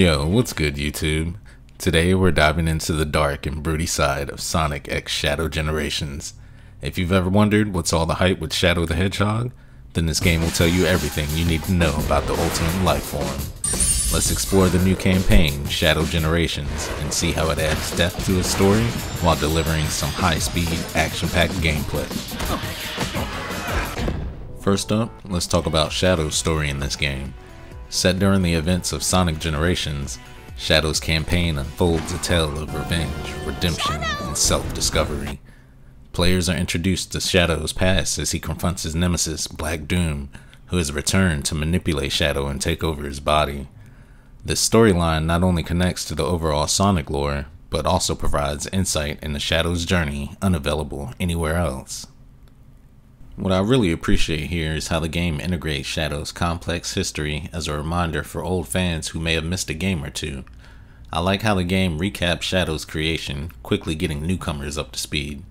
Yo, what's good YouTube? Today we're diving into the dark and broody side of Sonic X Shadow Generations. If you've ever wondered what's all the hype with Shadow the Hedgehog, then this game will tell you everything you need to know about the ultimate life form. Let's explore the new campaign, Shadow Generations, and see how it adds depth to the story while delivering some high-speed, action-packed gameplay. First up, let's talk about Shadow's story in this game. Set during the events of Sonic Generations, Shadow's campaign unfolds a tale of revenge, redemption, and self-discovery. Players are introduced to Shadow's past as he confronts his nemesis, Black Doom, who has returned to manipulate Shadow and take over his body. This storyline not only connects to the overall Sonic lore, but also provides insight into Shadow's journey unavailable anywhere else. What I really appreciate here is how the game integrates Shadow's complex history as a reminder for old fans who may have missed a game or two. I like how the game recaps Shadow's creation, quickly getting newcomers up to speed.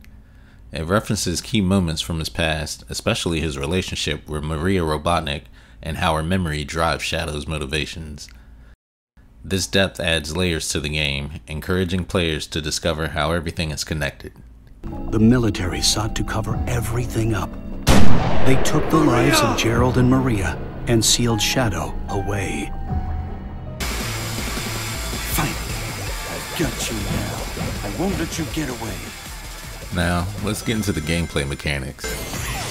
It references key moments from his past, especially his relationship with Maria Robotnik and how her memory drives Shadow's motivations. This depth adds layers to the game, encouraging players to discover how everything is connected. The military sought to cover everything up. They took the lives of Gerald and Maria and sealed Shadow away. Finally, I've got you now. I won't let you get away. Now, let's get into the gameplay mechanics.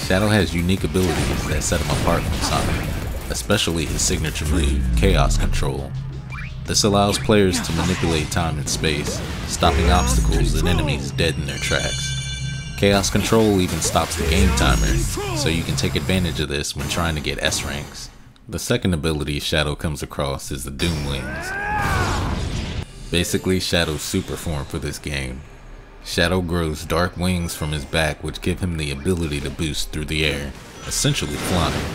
Shadow has unique abilities that set him apart from Sonic, especially his signature move, Chaos Control. This allows players to manipulate time and space, stopping obstacles and enemies dead in their tracks. Chaos Control even stops the game timer, so you can take advantage of this when trying to get S ranks. The second ability Shadow comes across is the Doom Wings. Basically Shadow's super form for this game. Shadow grows dark wings from his back which give him the ability to boost through the air, essentially flying.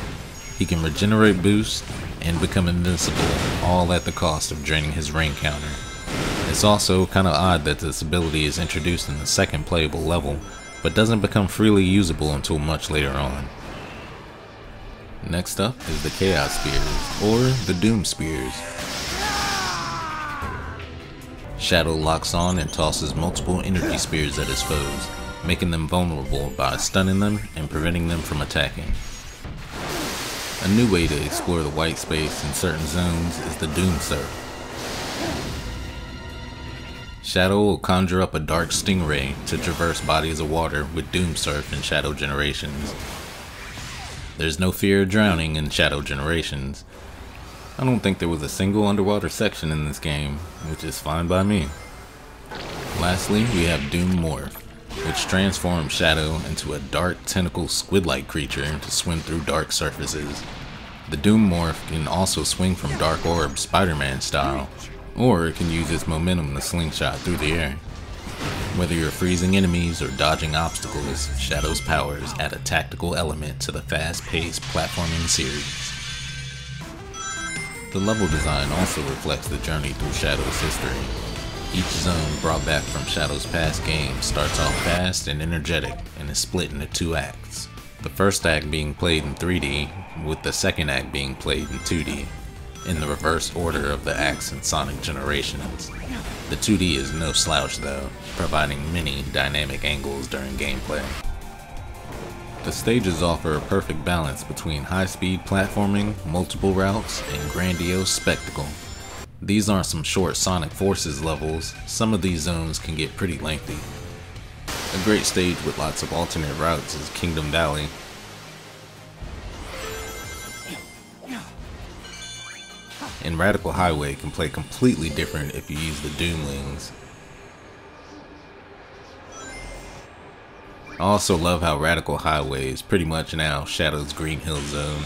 He can regenerate boost and become invincible, all at the cost of draining his rain counter. It's also kinda odd that this ability is introduced in the second playable level, but doesn't become freely usable until much later on. Next up is the Chaos Spears, or the Doom Spears. Shadow locks on and tosses multiple energy spears at his foes, making them vulnerable by stunning them and preventing them from attacking. A new way to explore the white space in certain zones is the Doom Surf. Shadow will conjure up a dark stingray to traverse bodies of water with Doom Surf in Shadow Generations. There's no fear of drowning in Shadow Generations. I don't think there was a single underwater section in this game, which is fine by me. Lastly, we have Doom Morph, which transforms Shadow into a dark tentacle squid-like creature to swim through dark surfaces. The Doom Morph can also swing from dark orbs Spider-Man style, or it can use its momentum to slingshot through the air. Whether you're freezing enemies or dodging obstacles, Shadow's powers add a tactical element to the fast-paced platforming series. The level design also reflects the journey through Shadow's history. Each zone brought back from Shadow's past games starts off fast and energetic and is split into two acts. The first act being played in 3D, with the second act being played in 2D, in the reverse order of the acts in Sonic Generations. The 2D is no slouch though, providing many dynamic angles during gameplay. The stages offer a perfect balance between high-speed platforming, multiple routes, and grandiose spectacle. These aren't some short Sonic Forces levels, some of these zones can get pretty lengthy. A great stage with lots of alternate routes is Kingdom Valley. And Radical Highway can play completely different if you use the Doom Wings. I also love how Radical Highway is pretty much now Shadow's Green Hill Zone.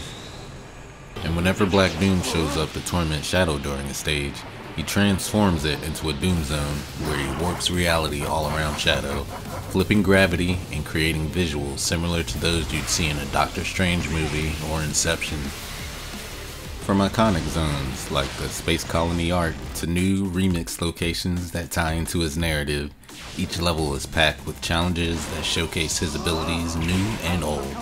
And whenever Black Doom shows up to torment Shadow during a stage, he transforms it into a Doom Zone where he warps reality all around Shadow, flipping gravity and creating visuals similar to those you'd see in a Doctor Strange movie or Inception. From iconic zones like the Space Colony Arc to new remix locations that tie into his narrative, each level is packed with challenges that showcase his abilities new and old.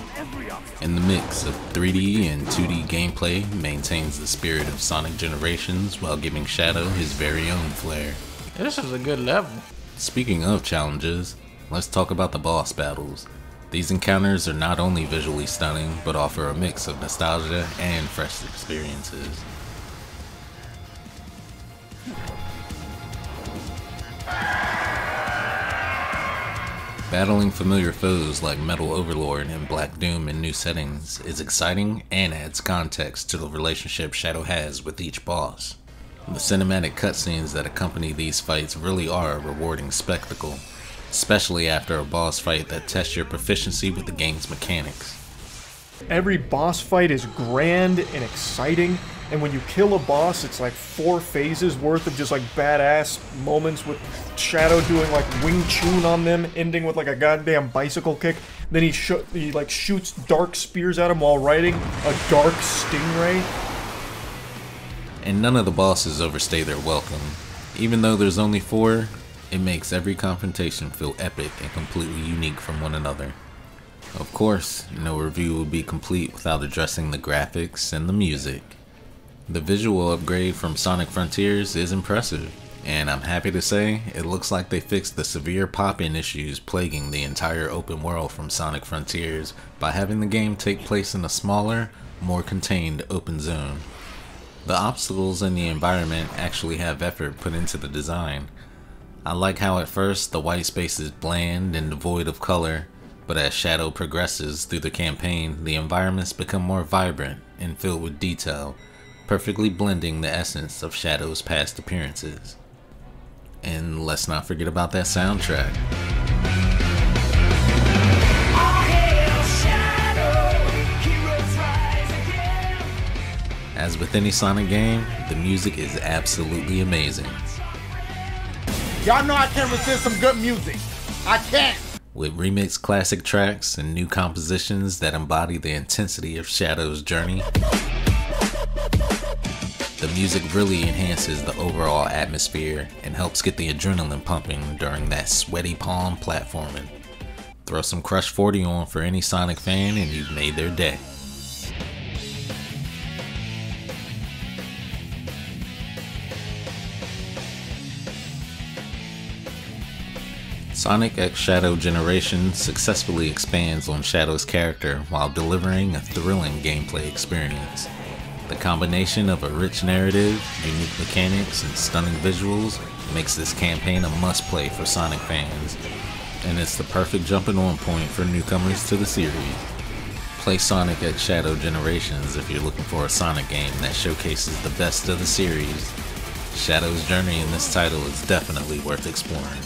And the mix of 3D and 2D gameplay maintains the spirit of Sonic Generations while giving Shadow his very own flair. This is a good level. Speaking of challenges, let's talk about the boss battles. These encounters are not only visually stunning, but offer a mix of nostalgia and fresh experiences. Battling familiar foes like Metal Overlord and Black Doom in new settings is exciting and adds context to the relationship Shadow has with each boss. The cinematic cutscenes that accompany these fights really are a rewarding spectacle, especially after a boss fight that tests your proficiency with the game's mechanics. Every boss fight is grand and exciting, and when you kill a boss, it's like 4 phases worth of just like badass moments with Shadow doing like Wing Chun on them, ending with like a goddamn bicycle kick. Then he like shoots dark spears at him while riding a dark stingray. And none of the bosses overstay their welcome. Even though there's only 4, it makes every confrontation feel epic and completely unique from one another. Of course, no review would be complete without addressing the graphics and the music. The visual upgrade from Sonic Frontiers is impressive, and I'm happy to say it looks like they fixed the severe pop-in issues plaguing the entire open world from Sonic Frontiers by having the game take place in a smaller, more contained open zone. The obstacles in the environment actually have effort put into the design. I like how at first the white space is bland and devoid of color, but as Shadow progresses through the campaign, the environments become more vibrant and filled with detail, perfectly blending the essence of Shadow's past appearances. And let's not forget about that soundtrack. As with any Sonic game, the music is absolutely amazing. Y'all know I can't resist some good music. I can't. With remixed classic tracks and new compositions that embody the intensity of Shadow's journey, the music really enhances the overall atmosphere and helps get the adrenaline pumping during that sweaty palm platforming. Throw some Crush 40 on for any Sonic fan and you've made their day. Sonic X Shadow Generations successfully expands on Shadow's character while delivering a thrilling gameplay experience. The combination of a rich narrative, unique mechanics, and stunning visuals makes this campaign a must-play for Sonic fans, and it's the perfect jumping on point for newcomers to the series. Play Sonic X Shadow Generations if you're looking for a Sonic game that showcases the best of the series. Shadow's journey in this title is definitely worth exploring.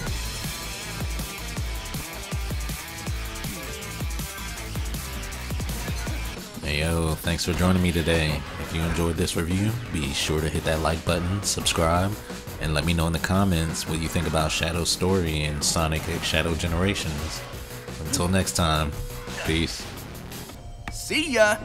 Hey yo, thanks for joining me today. If you enjoyed this review, be sure to hit that like button, subscribe, and let me know in the comments what you think about Shadow's story in Sonic X Shadow Generations. Until next time, peace. See ya.